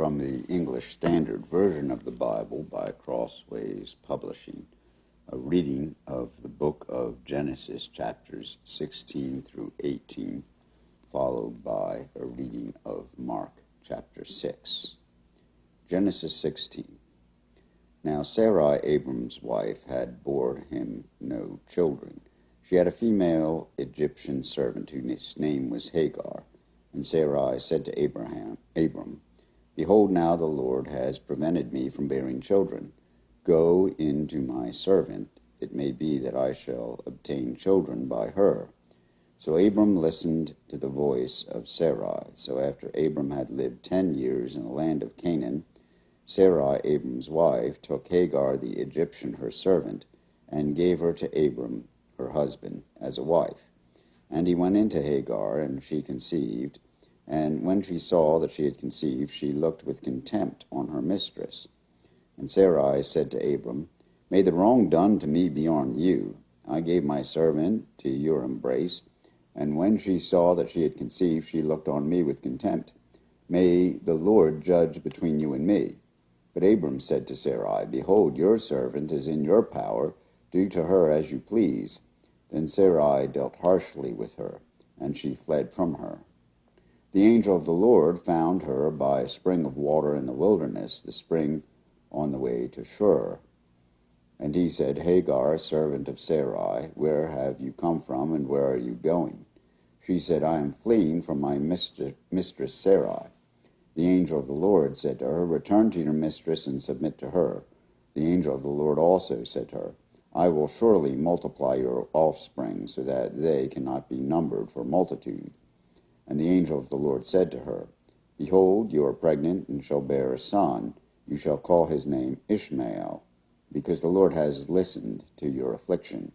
from the English Standard Version of the Bible by Crossways Publishing, a reading of the book of Genesis, chapters 16 through 18, followed by a reading of Mark, chapter 6. Genesis 16. Now Sarai, Abram's wife, had bore him no children. She had a female Egyptian servant whose name was Hagar. And Sarai said to Abram, Behold, now the Lord has prevented me from bearing children. Go in to my servant. It may be that I shall obtain children by her. So Abram listened to the voice of Sarai. So after Abram had lived 10 years in the land of Canaan, Sarai, Abram's wife, took Hagar the Egyptian, her servant, and gave her to Abram, her husband, as a wife. And he went into Hagar, and she conceived. And when she saw that she had conceived, she looked with contempt on her mistress. And Sarai said to Abram, May the wrong done to me be on you. I gave my servant to your embrace, and when she saw that she had conceived, she looked on me with contempt. May the Lord judge between you and me. But Abram said to Sarai, Behold, your servant is in your power. Do to her as you please. Then Sarai dealt harshly with her, and she fled from her. The angel of the Lord found her by a spring of water in the wilderness, the spring on the way to Shur. And he said, Hagar, servant of Sarai, where have you come from, and where are you going? She said, I am fleeing from my mistress Sarai. The angel of the Lord said to her, Return to your mistress and submit to her. The angel of the Lord also said to her, I will surely multiply your offspring, so that they cannot be numbered for multitude. And the angel of the Lord said to her, Behold, you are pregnant, and shall bear a son. You shall call his name Ishmael, because the Lord has listened to your affliction.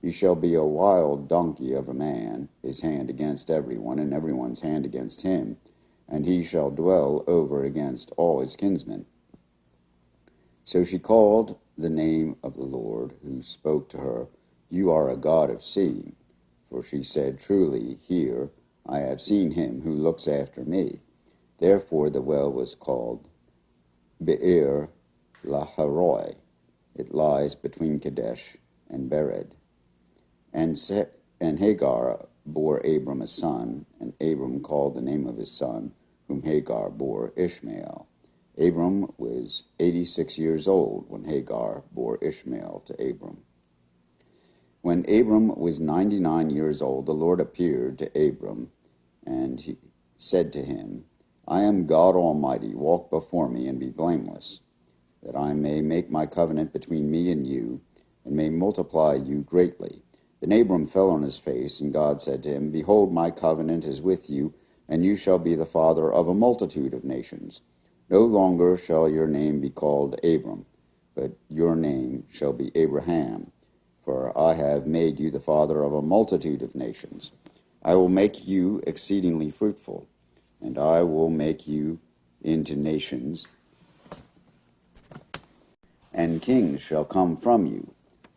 He shall be a wild donkey of a man, his hand against everyone, and everyone's hand against him, and he shall dwell over against all his kinsmen. So she called the name of the Lord, who spoke to her, You are a God of seeing. For she said, Truly, here I have seen him who looks after me. Therefore the well was called Be'er Laharoi. It lies between Kadesh and Bered. And Hagar bore Abram a son, and Abram called the name of his son, whom Hagar bore, Ishmael. Abram was 86 years old when Hagar bore Ishmael to Abram. When Abram was 99 years old, the Lord appeared to Abram, and he said to him, I am God Almighty, walk before me and be blameless, that I may make my covenant between me and you, and may multiply you greatly. Then Abram fell on his face, and God said to him, Behold, my covenant is with you, and you shall be the father of a multitude of nations. No longer shall your name be called Abram, but your name shall be Abraham, for I have made you the father of a multitude of nations. I will make you exceedingly fruitful, and I will make you into nations, and kings shall come from you.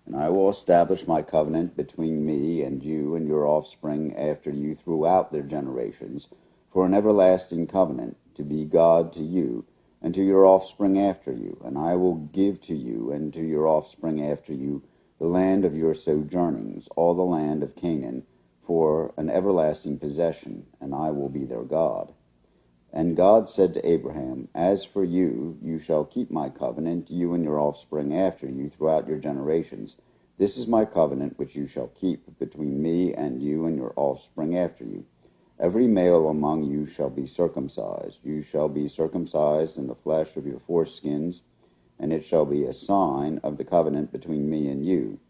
And I will establish my covenant between me and you and your offspring after you throughout their generations, for an everlasting covenant, to be God to you and to your offspring after you. And I will give to you and to your offspring after you the land of your sojournings, all the land of Canaan, for an everlasting possession, and I will be their God. And God said to Abraham, As for you, you shall keep my covenant, you and your offspring after you throughout your generations. This is my covenant which you shall keep between me and you and your offspring after you. Every male among you shall be circumcised. You shall be circumcised in the flesh of your foreskins, and it shall be a sign of the covenant between me and you.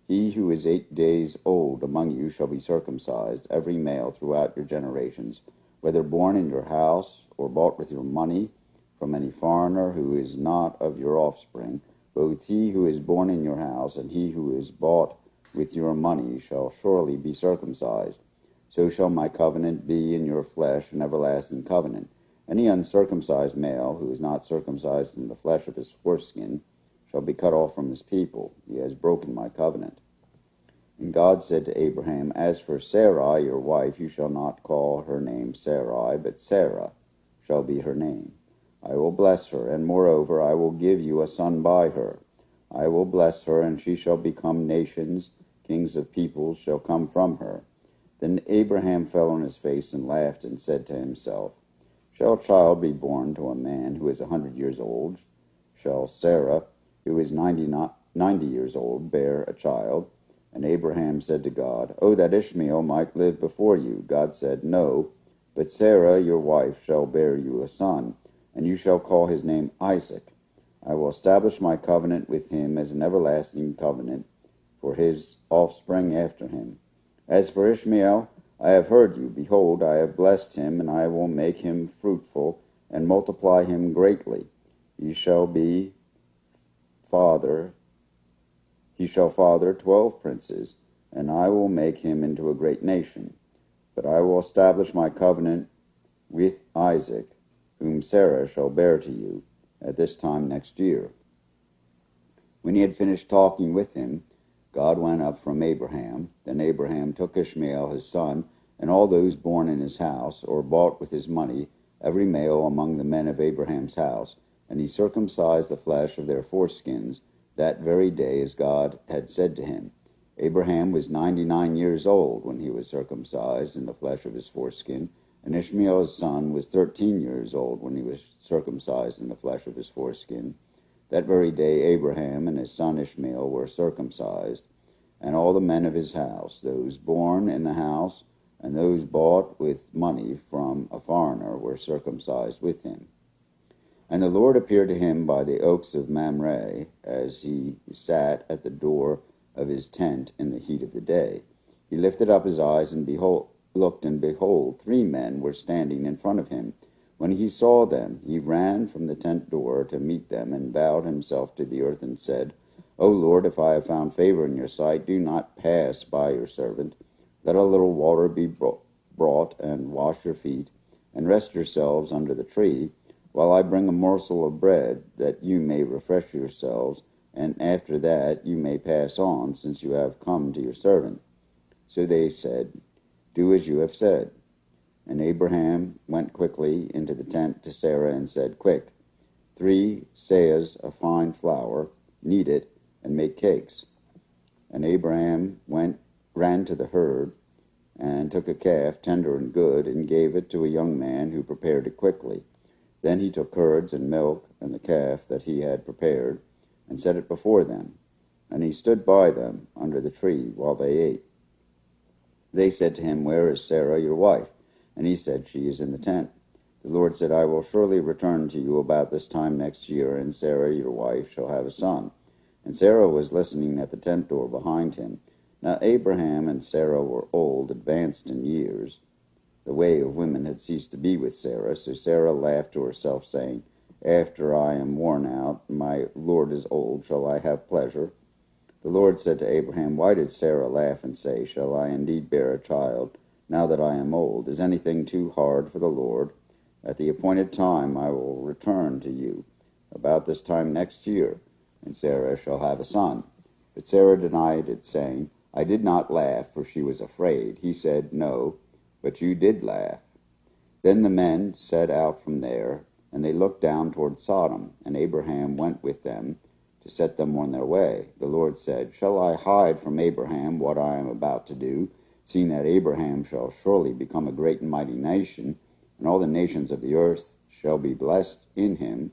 He who is 8 days old among you shall be circumcised, every male throughout your generations, whether born in your house or bought with your money from any foreigner who is not of your offspring. Both he who is born in your house and he who is bought with your money shall surely be circumcised. So shall my covenant be in your flesh, an everlasting covenant. Any uncircumcised male who is not circumcised in the flesh of his foreskin shall be cut off from his people. He has broken my covenant. And God said to Abraham, As for Sarai, your wife, you shall not call her name Sarai, but Sarah shall be her name. I will bless her, and moreover I will give you a son by her. I will bless her, and she shall become nations, kings of peoples shall come from her. Then Abraham fell on his face and laughed, and said to himself, Shall a child be born to a man who is 100 years old? Shall Sarah, who is 90 years old, bear a child? And Abraham said to God, Oh, that Ishmael might live before you. God said, No, but Sarah, your wife, shall bear you a son, and you shall call his name Isaac. I will establish my covenant with him as an everlasting covenant for his offspring after him. As for Ishmael, I have heard you. Behold, I have blessed him, and I will make him fruitful and multiply him greatly. He shall father 12 princes, and I will make him into a great nation. But I will establish my covenant with Isaac, whom Sarah shall bear to you at this time next year. When he had finished talking with him, God went up from Abraham. Then Abraham took Ishmael his son, and all those born in his house, or bought with his money, every male among the men of Abraham's house, and he circumcised the flesh of their foreskins, that very day as God had said to him. Abraham was 99 years old when he was circumcised in the flesh of his foreskin, and Ishmael his son was 13 years old when he was circumcised in the flesh of his foreskin. That very day Abraham and his son Ishmael were circumcised, and all the men of his house, those born in the house and those bought with money from a foreigner, were circumcised with him. And the Lord appeared to him by the oaks of Mamre, as he sat at the door of his tent in the heat of the day. He lifted up his eyes and looked, and behold, 3 men were standing in front of him. When he saw them, he ran from the tent door to meet them, and bowed himself to the earth, and said, O Lord, if I have found favor in your sight, do not pass by your servant. Let a little water be brought, and wash your feet, and rest yourselves under the tree, while I bring a morsel of bread, that you may refresh yourselves, and after that you may pass on, since you have come to your servant. So they said, Do as you have said. And Abraham went quickly into the tent to Sarah and said, Quick, 3 seahs of fine flour, knead it, and make cakes. And Abraham ran to the herd, and took a calf, tender and good, and gave it to a young man who prepared it quickly. Then he took curds and milk and the calf that he had prepared, and set it before them. And he stood by them under the tree while they ate. They said to him, Where is Sarah, your wife? And he said, She is in the tent. The Lord said, I will surely return to you about this time next year, and Sarah, your wife, shall have a son. And Sarah was listening at the tent door behind him. Now Abraham and Sarah were old, advanced in years. The way of women had ceased to be with Sarah, so Sarah laughed to herself, saying, After I am worn out, my Lord is old, shall I have pleasure? The Lord said to Abraham, Why did Sarah laugh and say, Shall I indeed bear a child, now that I am old? Is anything too hard for the Lord? At the appointed time I will return to you, about this time next year, and Sarah shall have a son. But Sarah denied it, saying, I did not laugh, for she was afraid. He said, No, but you did laugh. Then the men set out from there, and they looked down toward Sodom, and Abraham went with them to set them on their way. The Lord said, Shall I hide from Abraham what I am about to do, seeing that Abraham shall surely become a great and mighty nation, and all the nations of the earth shall be blessed in him?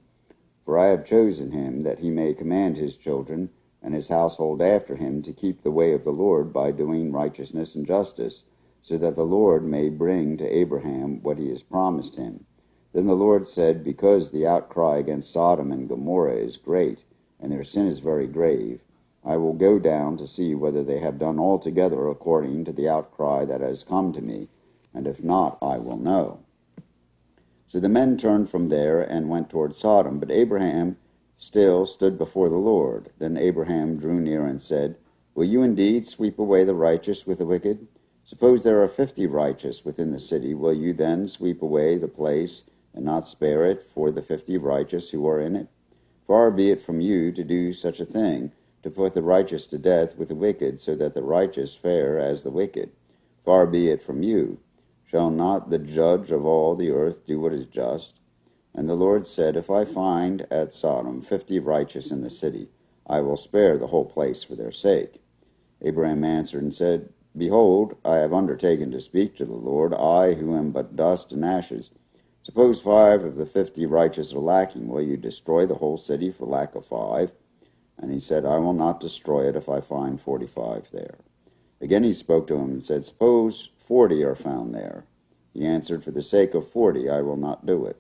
For I have chosen him, that he may command his children and his household after him to keep the way of the Lord by doing righteousness and justice, so that the Lord may bring to Abraham what he has promised him. Then the Lord said, Because the outcry against Sodom and Gomorrah is great, and their sin is very grave, I will go down to see whether they have done altogether according to the outcry that has come to me, and if not, I will know. So the men turned from there and went toward Sodom, but Abraham still stood before the Lord. Then Abraham drew near and said, Will you indeed sweep away the righteous with the wicked? Suppose there are 50 righteous within the city, will you then sweep away the place and not spare it for the 50 righteous who are in it? Far be it from you to do such a thing, to put the righteous to death with the wicked, so that the righteous fare as the wicked. Far be it from you. Shall not the judge of all the earth do what is just? And the Lord said, If I find at Sodom 50 righteous in the city, I will spare the whole place for their sake. Abraham answered and said, Behold, I have undertaken to speak to the Lord, I who am but dust and ashes. Suppose 5 of the 50 righteous are lacking. Will you destroy the whole city for lack of 5? And he said, I will not destroy it if I find 45 there. Again he spoke to him and said, Suppose 40 are found there. He answered, For the sake of 40 I will not do it.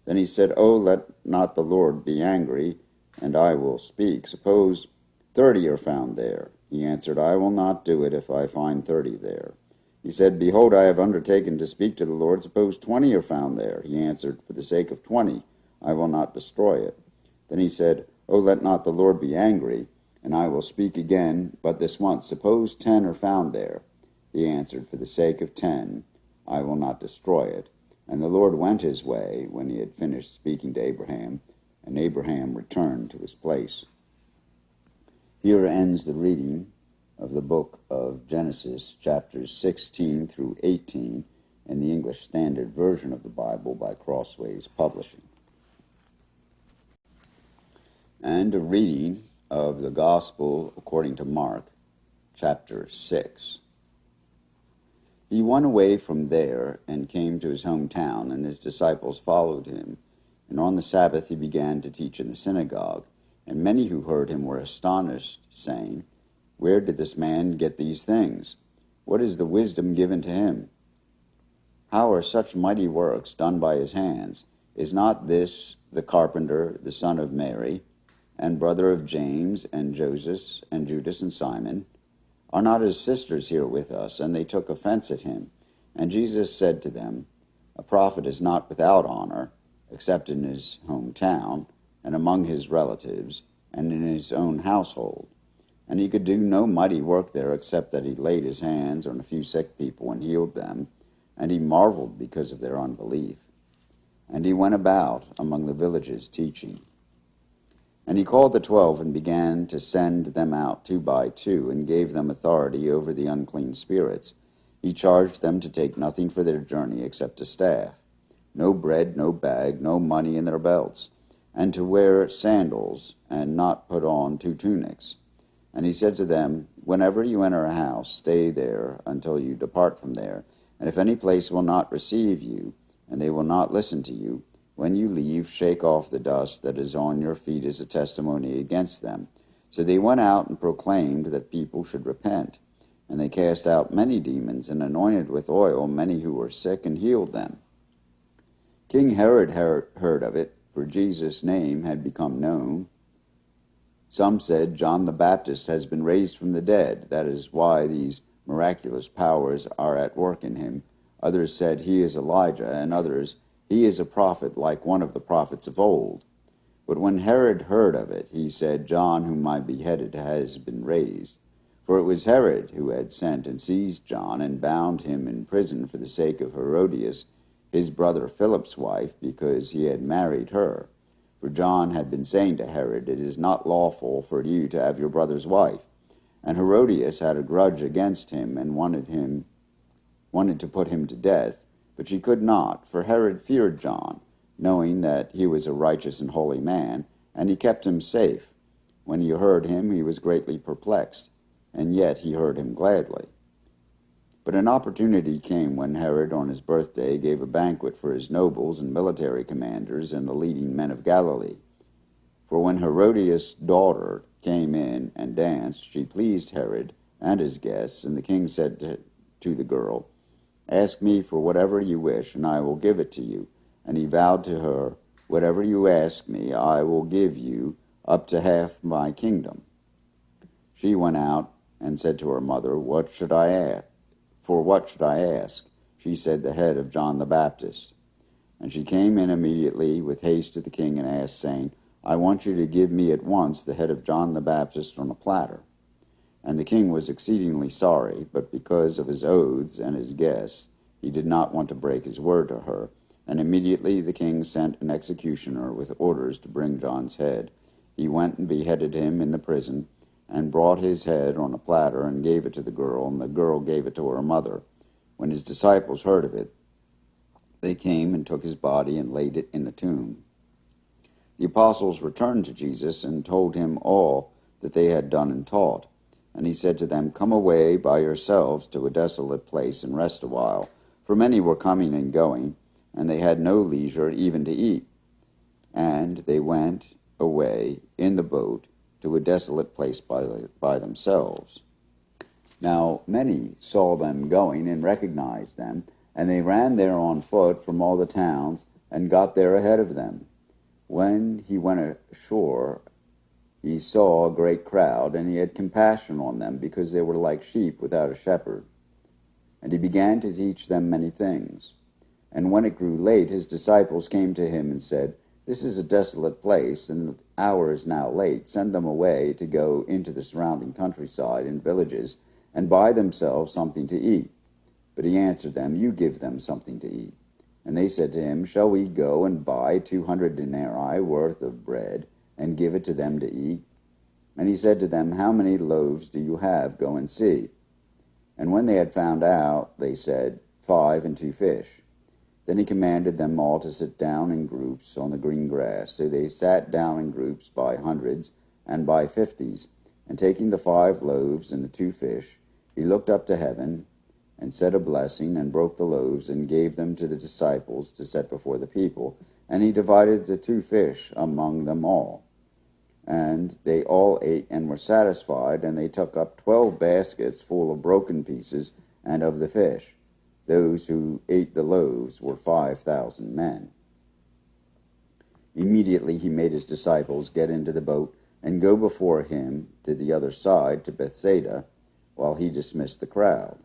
Then he said, Oh, let not the Lord be angry, and I will speak. Suppose 30 are found there. He answered, I will not do it if I find 30 there. He said, Behold, I have undertaken to speak to the Lord. Suppose 20 are found there. He answered, For the sake of 20 I will not destroy it. Then he said, Oh, let not the Lord be angry, and I will speak again, but this once. Suppose 10 are found there. He answered, For the sake of 10 I will not destroy it. And the Lord went his way when he had finished speaking to Abraham, and Abraham returned to his place. Here ends the reading of the book of Genesis, chapters 16 through 18, in the English Standard Version of the Bible by Crossways Publishing. And a reading of the Gospel according to Mark, chapter 6. He went away from there and came to his hometown, and his disciples followed him. And on the Sabbath he began to teach in the synagogue. And many who heard him were astonished, saying, Where did this man get these things? What is the wisdom given to him? How are such mighty works done by his hands? Is not this the carpenter, the son of Mary, and brother of James, and Joseph, and Judas, and Simon? Are not his sisters here with us? And they took offense at him. And Jesus said to them, A prophet is not without honor, except in his hometown, and among his relatives, and in his own household. And he could do no mighty work there, except that he laid his hands on a few sick people and healed them. And he marveled because of their unbelief. And he went about among the villages teaching. And he called the 12 and began to send them out 2 by 2, and gave them authority over the unclean spirits. He charged them to take nothing for their journey except a staff, no bread, no bag, no money in their belts, and to wear sandals, and not put on 2 tunics. And he said to them, Whenever you enter a house, stay there until you depart from there. And if any place will not receive you, and they will not listen to you, when you leave, shake off the dust that is on your feet as a testimony against them. So they went out and proclaimed that people should repent. And they cast out many demons, and anointed with oil many who were sick, and healed them. King Herod heard of it, for Jesus' name had become known. Some said, John the Baptist has been raised from the dead. That is why these miraculous powers are at work in him. Others said, He is Elijah, and others, He is a prophet like one of the prophets of old. But when Herod heard of it, he said, John, whom I beheaded, has been raised. For it was Herod who had sent and seized John, and bound him in prison for the sake of Herodias, his brother Philip's wife, because he had married her. For John had been saying to Herod, It is not lawful for you to have your brother's wife. And Herodias had a grudge against him, and wanted to put him to death. But she could not, for Herod feared John, knowing that he was a righteous and holy man, and he kept him safe. When he heard him, he was greatly perplexed, and yet he heard him gladly. But an opportunity came when Herod, on his birthday, gave a banquet for his nobles and military commanders and the leading men of Galilee. For when Herodias' daughter came in and danced, she pleased Herod and his guests, and the king said to the girl, Ask me for whatever you wish, and I will give it to you. And he vowed to her, Whatever you ask me, I will give you, up to half my kingdom. She went out and said to her mother, What should I ask? For what should I ask? She said, The head of John the Baptist. And she came in immediately with haste to the king and asked, saying, I want you to give me at once the head of John the Baptist on a platter. And the king was exceedingly sorry, but because of his oaths and his guests, he did not want to break his word to her. And immediately the king sent an executioner with orders to bring John's head. He went and beheaded him in the prison, and brought his head on a platter, and gave it to the girl, and the girl gave it to her mother. When his disciples heard of it, they came and took his body and laid it in the tomb. The apostles returned to Jesus and told him all that they had done and taught. And he said to them, "Come away by yourselves to a desolate place and rest a while." For many were coming and going, and they had no leisure even to eat. And they went away in the boat to a desolate place by themselves. Now many saw them going and recognized them, and they ran there on foot from all the towns and got there ahead of them. When he went ashore, he saw a great crowd, and he had compassion on them, because they were like sheep without a shepherd. And he began to teach them many things. And when it grew late, his disciples came to him and said, "This is a desolate place, and the hour is now late. Send them away to go into the surrounding countryside and villages, and buy themselves something to eat." But he answered them, "You give them something to eat." And they said to him, "Shall we go and buy 200 denarii worth of bread, and give it to them to eat?" And he said to them, "How many loaves do you have? Go and see." And when they had found out, they said, 5 and 2 fish. Then he commanded them all to sit down in groups on the green grass. So they sat down in groups by hundreds and by 50s. And taking the 5 loaves and the 2 fish, he looked up to heaven and said a blessing, and broke the loaves, and gave them to the disciples to set before the people. And he divided the 2 fish among them all. And they all ate and were satisfied, and they took up 12 baskets full of broken pieces and of the fish. Those who ate the loaves were 5,000 men. Immediately he made his disciples get into the boat and go before him to the other side, to Bethsaida, while he dismissed the crowd.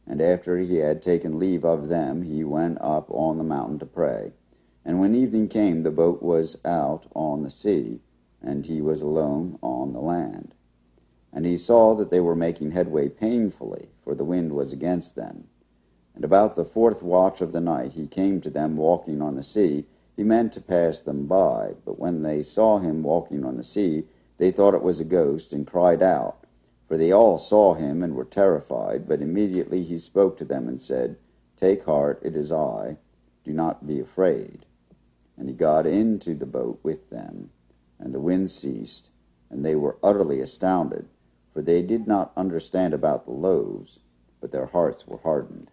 And after he had taken leave of them, he went up on the mountain to pray. And when evening came, the boat was out on the sea, and he was alone on the land. And he saw that they were making headway painfully, for the wind was against them. And about the 4th watch of the night he came to them walking on the sea. He meant to pass them by, but when they saw him walking on the sea, they thought it was a ghost, and cried out. For they all saw him and were terrified. But immediately he spoke to them and said, "Take heart, it is I. Do not be afraid." And he got into the boat with them, and the wind ceased, and they were utterly astounded, for they did not understand about the loaves, but their hearts were hardened.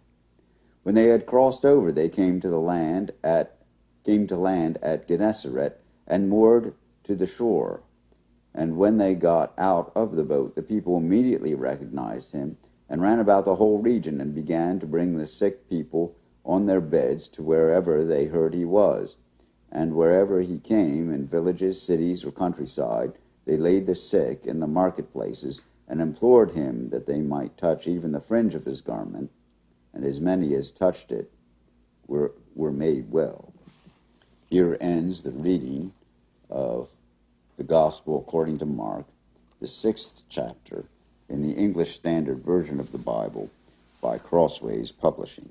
When they had crossed over, they came to land at Gennesaret, and moored to the shore. And when they got out of the boat, the people immediately recognized him, and ran about the whole region, and began to bring the sick people on their beds to wherever they heard he was. And wherever he came, in villages, cities, or countryside, they laid the sick in the marketplaces, and implored him that they might touch even the fringe of his garment. And as many as touched it were made well. Here ends the reading of the Gospel according to Mark, the 6th chapter, in the English Standard Version of the Bible by Crossways Publishing.